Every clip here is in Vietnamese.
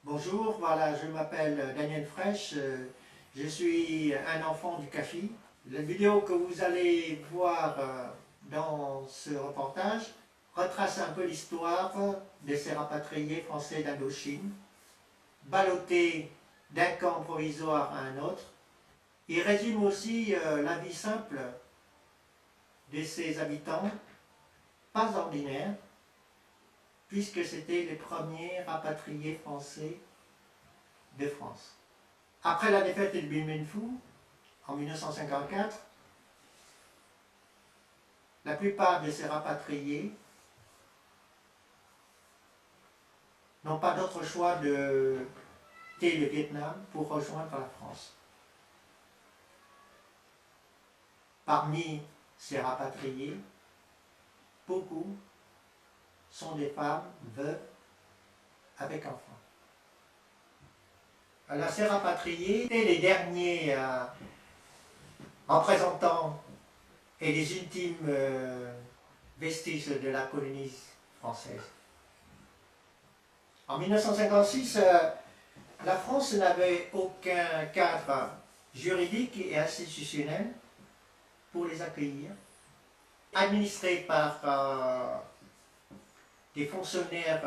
Bonjour, voilà, je m'appelle Daniel Fraîche, je suis un enfant du CAFI. La vidéo que vous allez voir dans ce reportage retrace un peu l'histoire de ces rapatriés français d'Indochine, ballottés d'un camp provisoire à un autre. Il résume aussi la vie simple de ces habitants, pas ordinaires, puisque c'était les premiers rapatriés français de France. Après la défaite de Bin Menpou, en 1954, la plupart de ces rapatriés n'ont pas d'autre choix de quitter le Vietnam pour rejoindre la France. Parmi ces rapatriés, beaucoup sont des femmes veuves avec enfants. Alors ces rapatriés étaient les derniers représentants et les ultimes vestiges de la colonie française. En 1956, la France n'avait aucun cadre juridique et institutionnel pour les accueillir, administrés par des fonctionnaires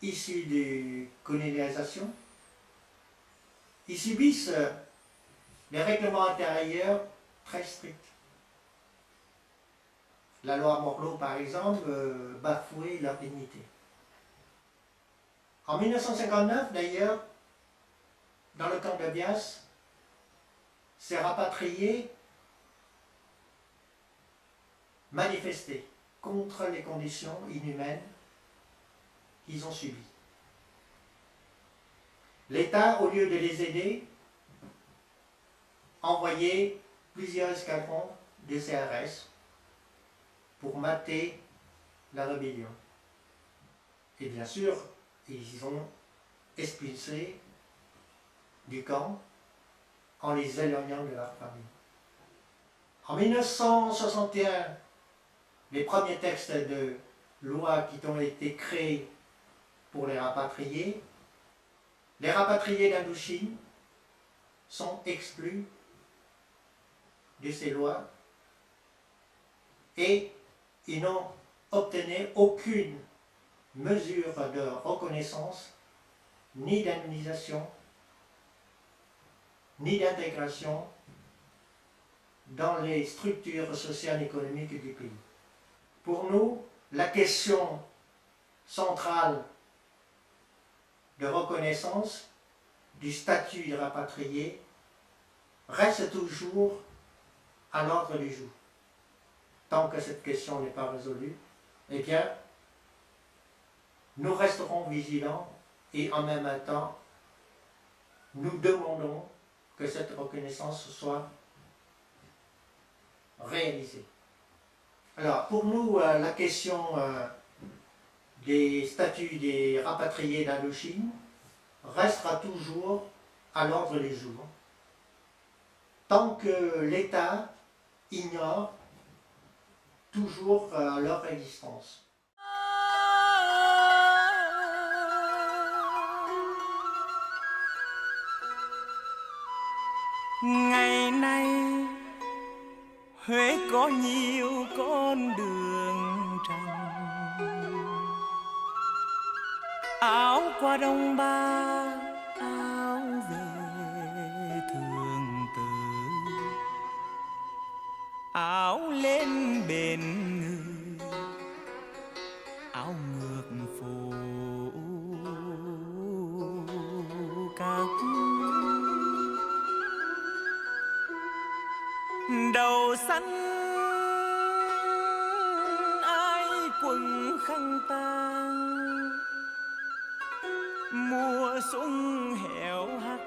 issus de colonisation. Ils subissent des règlements intérieurs très stricts. La loi Morlot, par exemple, bafouait leur dignité. En 1959, d'ailleurs, dans le camp de Bias, ces rapatriés manifestaient contre les conditions inhumaines qu'ils ont subies. L'État, au lieu de les aider, envoyait plusieurs escadrons de CRS pour mater la rébellion. Et bien sûr, ils ont expulsé du camp en les éloignant de leur famille. En 1961, les premiers textes de loi qui ont été créés pour les rapatriés d'Indochine sont exclus de ces lois et ils n'ont obtenu aucune mesure de reconnaissance, ni d'indemnisation, ni d'intégration dans les structures sociales et économiques du pays. Pour nous, la question centrale de reconnaissance du statut de rapatrié reste toujours à l'ordre du jour. Tant que cette question n'est pas résolue, eh bien, nous resterons vigilants et en même temps, nous demandons que cette reconnaissance soit réalisée. Alors, pour nous, la question des statuts des rapatriés d'Indochine restera toujours à l'ordre du jour, tant que l'État ignore toujours leur existence. Ngày nay Huế có nhiều con đường trăng, áo qua Đông Ba, áo về Thường Từ, áo lên bền người, áo ngược phố các đầu xanh ai quần khăn tang, mùa xuân hẹo hắt.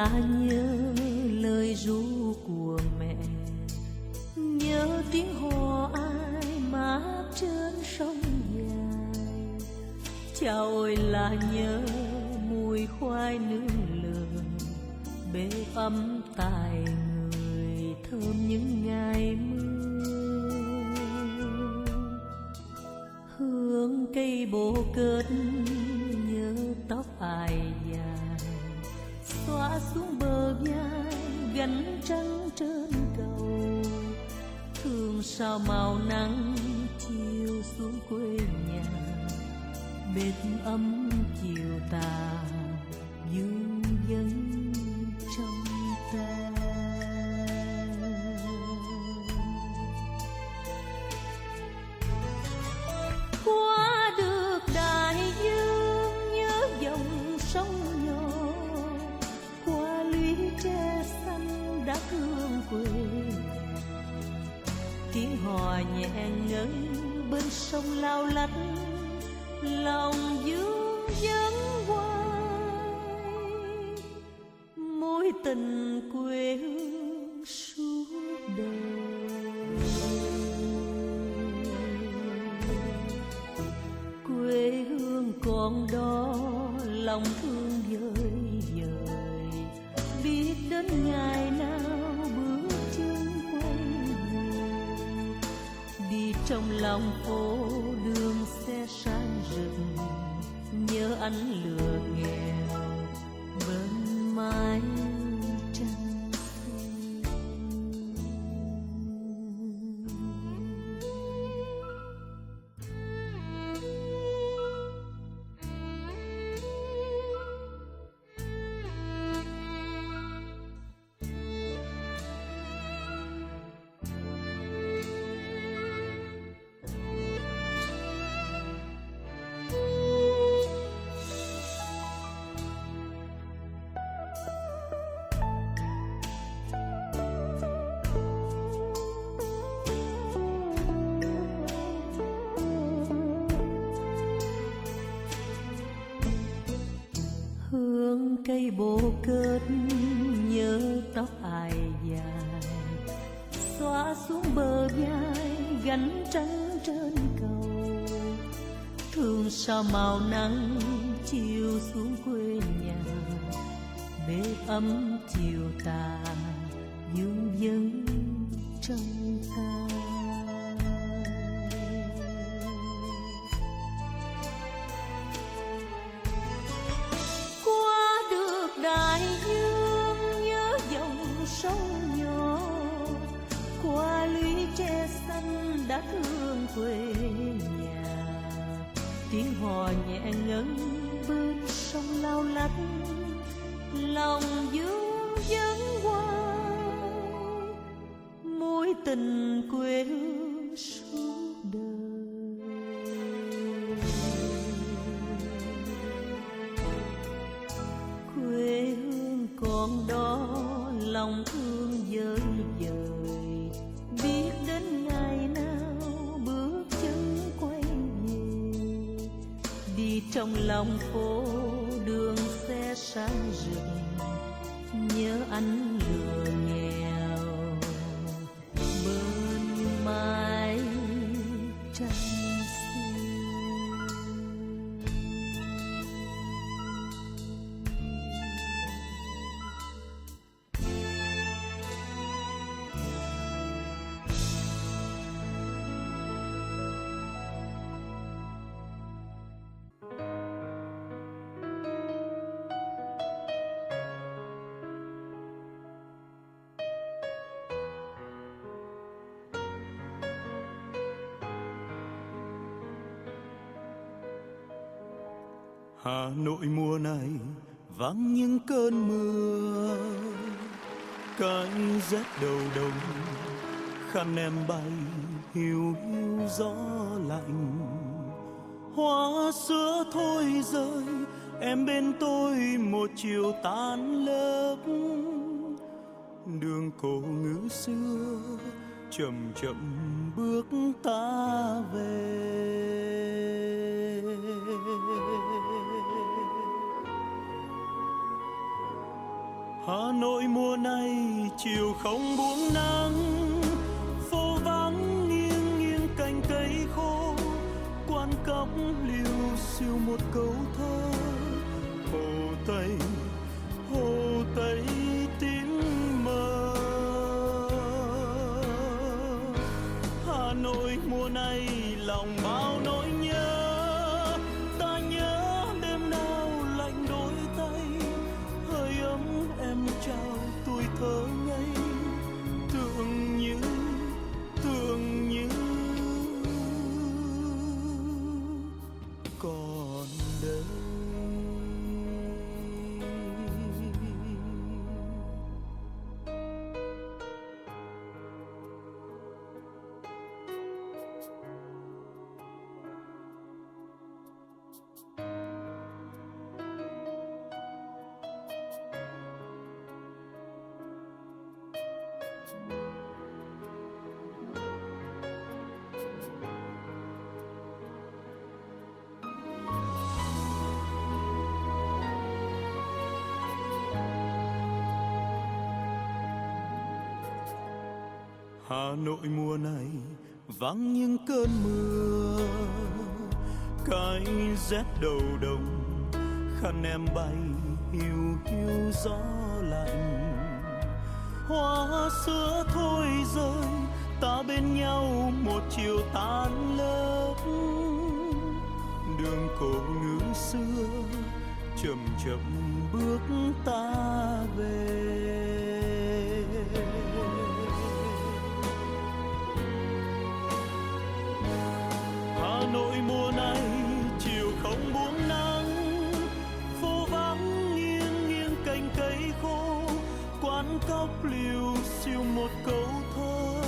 là nhớ lời ru của mẹ, nhớ tiếng hò ai mát trên sông dài. Cha ơi là nhớ mùi khoai nướng lửa, bếp ấm tài người thơm những ngày mưa. Hương cây bồ kết nhớ tóc ai dài, xóa xuống bờ vai gánh trắng trên cầu. Thương sao màu nắng chiều xuống quê nhà, bếp ấm chiều tà dương dân trong ta. Qua được đại dương nhớ dòng sông nhỏ, qua lũy tre xanh đã thương quê. Tiếng hò nhẹ ngân bên sông lao lách, lòng dương vấn hoài mối tình quê hương suốt đời. Quê hương còn đó lòng thương vơi vời, biết đến ngày nào bước chân quay về. Đi trong lòng phố đường xe sáng rực, nhớ ánh lửa nghèo bên mái tranh xưa. Hương cây bồ kết nhớ tóc ai dài, xóa xuống bờ vai gánh trắng trên cầu. Thương sao màu nắng chiều xuống quê nhà, bếp ấm chiều tà dương dân trong ta. Đại dương nhớ dòng sông nhỏ, qua lũy tre xanh đã thương quê nhà. Tiếng hò nhẹ ngân bên sông lao lách, lòng dương vấn hoài mối tình quê hương suốt đời. Quê hương còn đó lòng thương vơi vời, biết đến ngày nào bước chân quay về. Đi trong lòng phố đường xe sáng rực, nhớ ánh lửa nghèo bên mái tranh xưa. Hà Nội mùa này vắng những cơn mưa, cái rét đầu đông khăn em bay hiu hiu gió lạnh. Hoa sữa thôi rơi em bên tôi một chiều tan lớp, đường cổ ngữ xưa chậm chậm bước ta về. Hà Nội mùa này chiều không buông nắng, phố vắng nghiêng nghiêng cành cây khô, quan cóc liêu xiêu một câu thơ. Hồ Tây tím mờ. Hà Nội mùa này lòng bao nỗi nhớ, ta nhớ đêm nào lạnh đôi tay, hơi ấm em trao tuổi thơ ngây, tưởng như còn đây. Hà Nội mùa này vắng những cơn mưa, cái rét đầu đông khăn em bay hiu hiu gió lạnh. Hoa sữa thôi rơi ta bên nhau một chiều tan lớp, đường cổ ngữ xưa chậm chậm bước ta về. Hà Nội mùa này chiều không buông nắng, phố vắng nghiêng nghiêng cành cây khô, quán cóc liêu xiêu một câu thơ.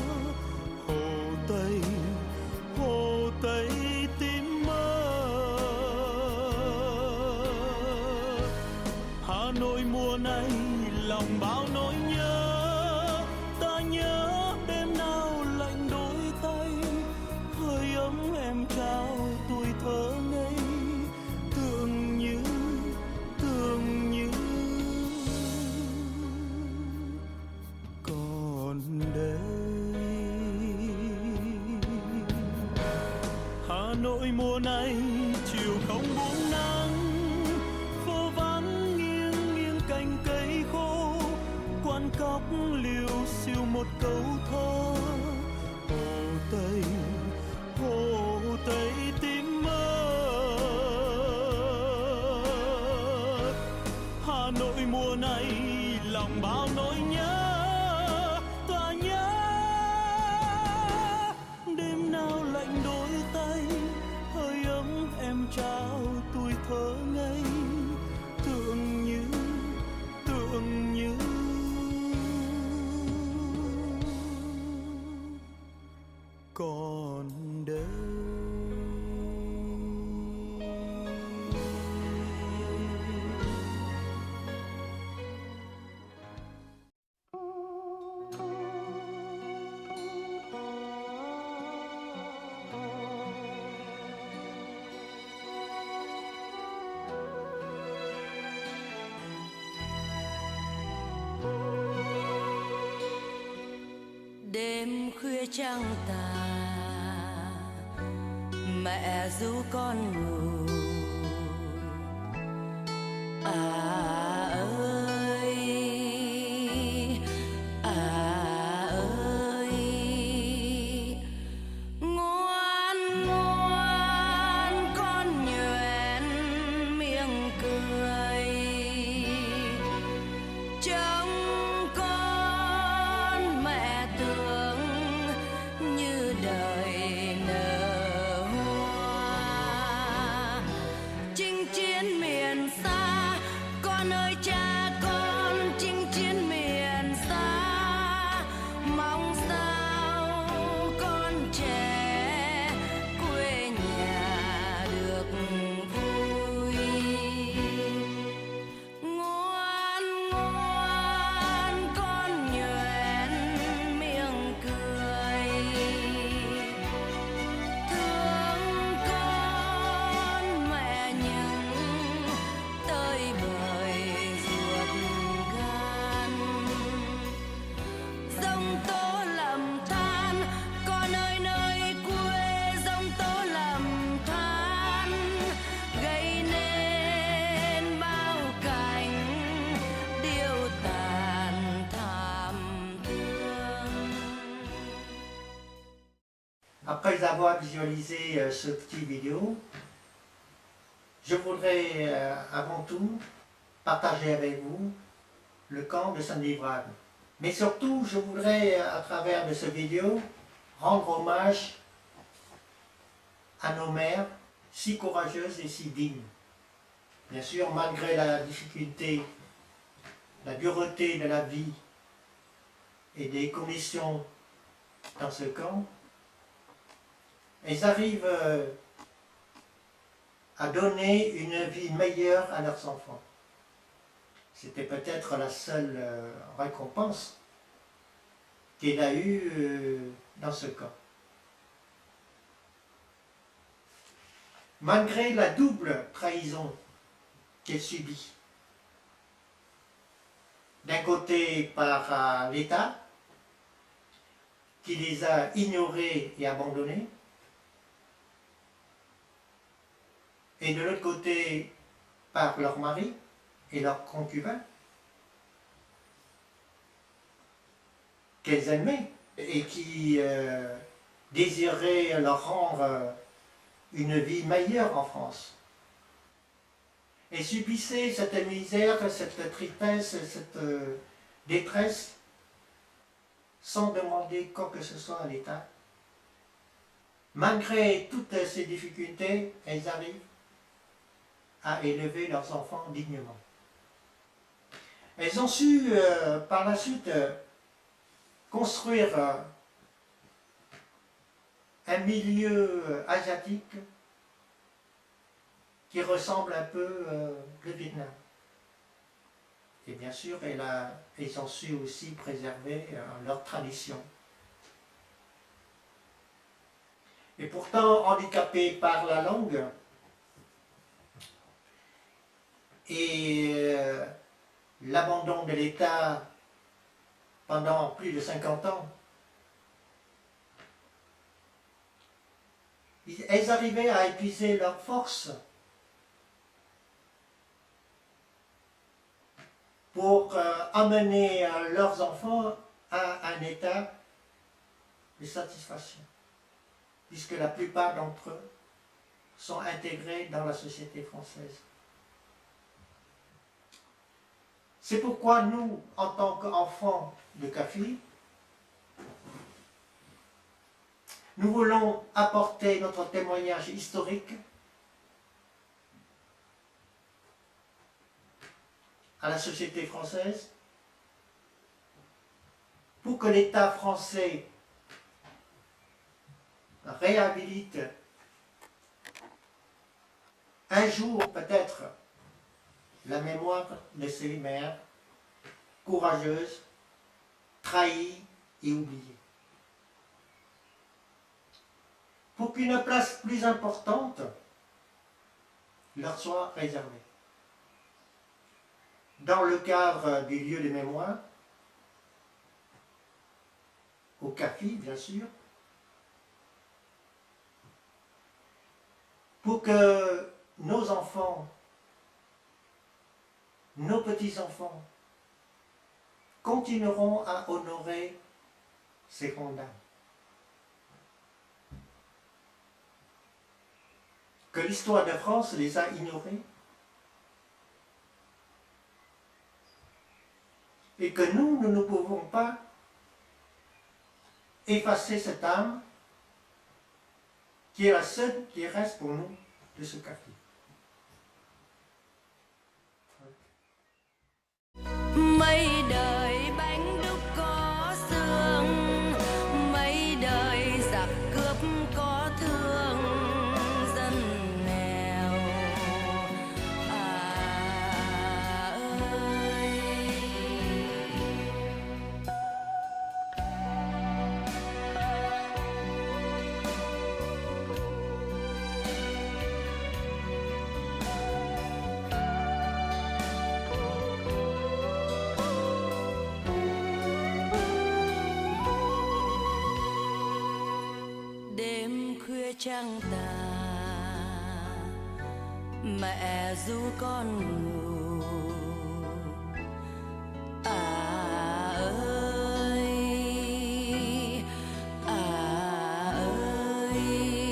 Hồ Tây tím mơ. Hà Nội mùa này lòng bao nỗi nhớ, ta nhớ đêm nào lạnh đôi tay, hơi ấm em trao tuổi thơ ngây, tưởng như còn đây. Hà Nội mùa này chiều không buông nắng, phố vắng nghiêng nghiêng cành cây khô, quan cóc liêu xiêu một câu thơ. Hồ Tây tím mơ. Hà Nội mùa này lòng bao nỗi nhớ, ta nhớ đêm nào lạnh đôi tay, hơi ấm em trao tuổi thơ ngây, tưởng như còn đây. Đêm khuya trăng tà, mẹ ru con ngủ. Ơi, ngoan ngoan con nhoẻn miệng cười, trông con mẹ tưởng như đời nở hoa. Chinh chiến miền xa, con ơi Après avoir visualisé ce petit vidéo, je voudrais avant tout partager avec vous le camp de Saint-Livrade. Mais surtout, je voudrais, à travers de cette vidéo, rendre hommage à nos mères, si courageuses et si dignes. Bien sûr, malgré la difficulté, la dureté de la vie et des conditions dans ce camp, elles arrivent à donner une vie meilleure à leurs enfants. C'était peut-être la seule récompense qu'elle a eue dans ce camp. Malgré la double trahison qu'elle subit, d'un côté par l'État, qui les a ignorés et abandonnés, et de l'autre côté par leur mari et leurs concubins, qu'elles aimaient et qui désiraient leur rendre une vie meilleure en France. Et subissaient cette misère, cette tristesse, cette détresse, sans demander quoi que ce soit à l'État. Malgré toutes ces difficultés, elles arrivent à élever leurs enfants dignement. Elles ont su par la suite construire un milieu asiatique qui ressemble un peu le Vietnam. Et bien sûr, elles ont su aussi préserver leur tradition. Et pourtant, handicapées par la langue et l'abandon de l'État pendant plus de 50 ans, elles arrivaient à épuiser leurs forces pour amener leurs enfants à un état de satisfaction, puisque la plupart d'entre eux sont intégrés dans la société française. C'est pourquoi nous, en tant qu'enfants de CAFI, nous voulons apporter notre témoignage historique à la société française pour que l'État français réhabilite un jour peut-être la mémoire de ces mères courageuses, trahies et oubliées. Pour qu'une place plus importante leur soit réservée. Dans le cadre du lieu de mémoire, au CAFI bien sûr, pour que nos enfants, nos petits-enfants, continueront à honorer ces grandes dames. Que l'histoire de France les a ignorés et que nous ne pouvons pas effacer cette âme qui est la seule qui reste pour nous de ce quartier. Mấy đời bánh đúc có xương, mấy đời giặc cướp có thương, dân nghèo ơi. Đêm khuya trăng tà, mẹ ru con ngủ. Ơi, ơi. liền.